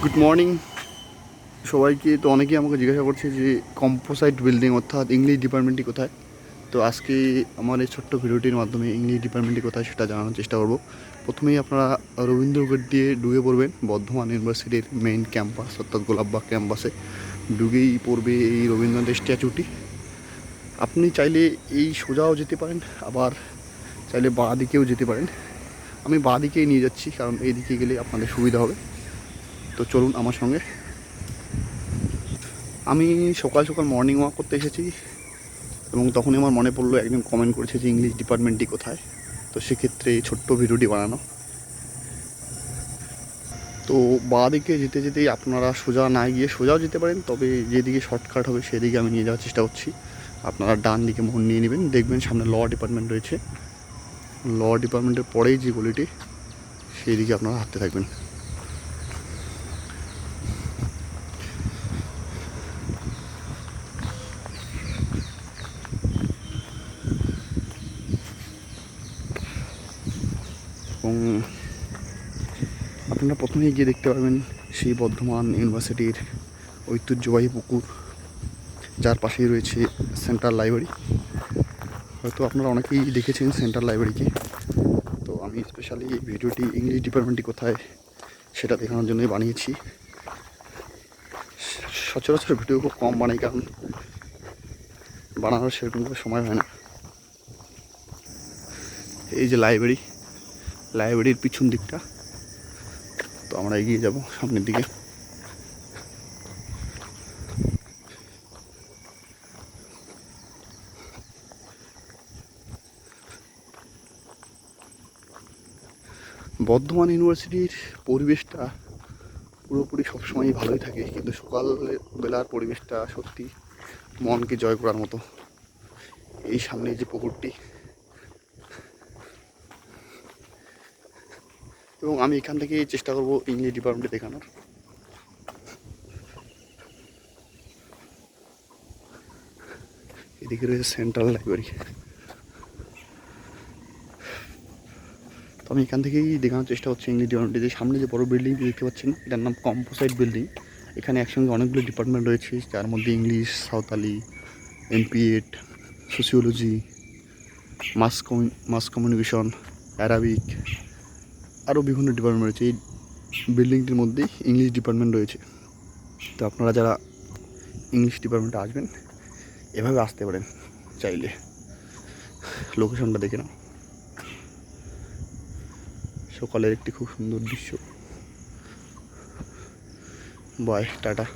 Good morning সবাইকে। তো অনেকেই আমাকে জিজ্ঞাসা করছে যে কম্পোসাইট বিল্ডিং অর্থাৎ ইংলিশ ডিপার্টমেন্টটি কোথায়। তো আজকে আমার এই ছোট্ট ভিডিওটির মাধ্যমে ইংলিশ ডিপার্টমেন্টটি কোথায় সেটা জানানোর চেষ্টা করব। প্রথমেই আপনারা রবীন্দ্র গেট দিয়ে ঢুকে পড়বেন বর্ধমান ইউনিভার্সিটির মেইন ক্যাম্পাস অর্থাৎ গোলাপবাগ ক্যাম্পাসে। ঢুকেই পড়বে এই রবীন্দ্রনাথের স্ট্যাচুটি। আপনি চাইলে এই সোজাও যেতে পারেন, আবার চাইলে বাঁ দিকেও যেতে পারেন। আমি বাঁ দিকেই নিয়ে যাচ্ছি কারণ এই দিকে গেলে আপনাদের সুবিধা হবে। তো চলুন আমার সঙ্গে। আমি সকাল সকাল মর্নিং ওয়াক করতে এসেছি এবং তখনই আমার মনে পড়লো একজন কমেন্ট করেছে যে ইংলিশ ডিপার্টমেন্টটি কোথায়। তো সেক্ষেত্রে এই ছোট্ট ভিডিওটি বানানো। তো বাঁ দিকে যেতে যেতেই আপনারা সোজা না গিয়ে সোজাও যেতে পারেন, তবে যেদিকে শর্টকাট হবে সেদিকে আমি নিয়ে যাওয়ার চেষ্টা করছি। আপনারা ডান দিকে মোড় নিয়ে নেবেন, দেখবেন সামনে ল ডিপার্টমেন্ট রয়েছে। ল ডিপার্টমেন্টের পরেই যে গলিটি সেই দিকে আপনারা হাঁটতে থাকবেন। এবং আপনারা প্রথমেই গিয়ে দেখতে পাবেন সেই বর্ধমান ইউনিভার্সিটির ঐতিহ্যবাহী পুকুর, যার পাশেই রয়েছে সেন্ট্রাল লাইব্রেরি। হয়তো আপনারা অনেকেই দেখেছেন সেন্ট্রাল লাইব্রেরিকে। তো আমি স্পেশালি এই ভিডিওটি ইংলিশ ডিপার্টমেন্টটি কোথায় সেটা দেখানোর জন্যই বানিয়েছি। সচরাচর ভিডিও খুব কম বানাই কারণ বানানোর সেরকম কোনো সময় হয় না। এই যে লাইব্রেরির পিছন দিকটা। তো আমরা এগিয়ে যাব সামনের দিকে। বর্ধমান ইউনিভার্সিটির পরিবেশটা পুরোপুরি সবসময়ই ভালোই থাকে, কিন্তু সকালবেলার পরিবেশটা সত্যি মনকে জয় করার মতো। এই সামনে যে পুকুরটি, এবং আমি এখান থেকে চেষ্টা করব ইংলিশ ডিপার্টমেন্টে দেখানোর। এদিকে রয়েছে সেন্ট্রাল লাইব্রেরি। তো আমি এখান থেকেই দেখানোর চেষ্টা করছি ইংলিশ ডিপার্টমেন্টে। যে সামনে যে বড় বিল্ডিংটি দেখতে পাচ্ছেন এটার নাম কম্পোসাইট বিল্ডিং। এখানে একসঙ্গে অনেকগুলো ডিপার্টমেন্ট রয়েছে, যার মধ্যে English, Santali, MPEd, sociology, mass communication, Arabic, আরও বিভিন্ন ডিপার্টমেন্ট রয়েছে। এই বিল্ডিংটির মধ্যেই ইংলিশ ডিপার্টমেন্ট রয়েছে। তো আপনারা যারা ইংলিশ ডিপার্টমেন্টে আসবেন এভাবে আসতে পারেন চাইলে। লোকেশনটা দেখে নাও, সকালের একটি খুব সুন্দর দৃশ্য। Bye, tata.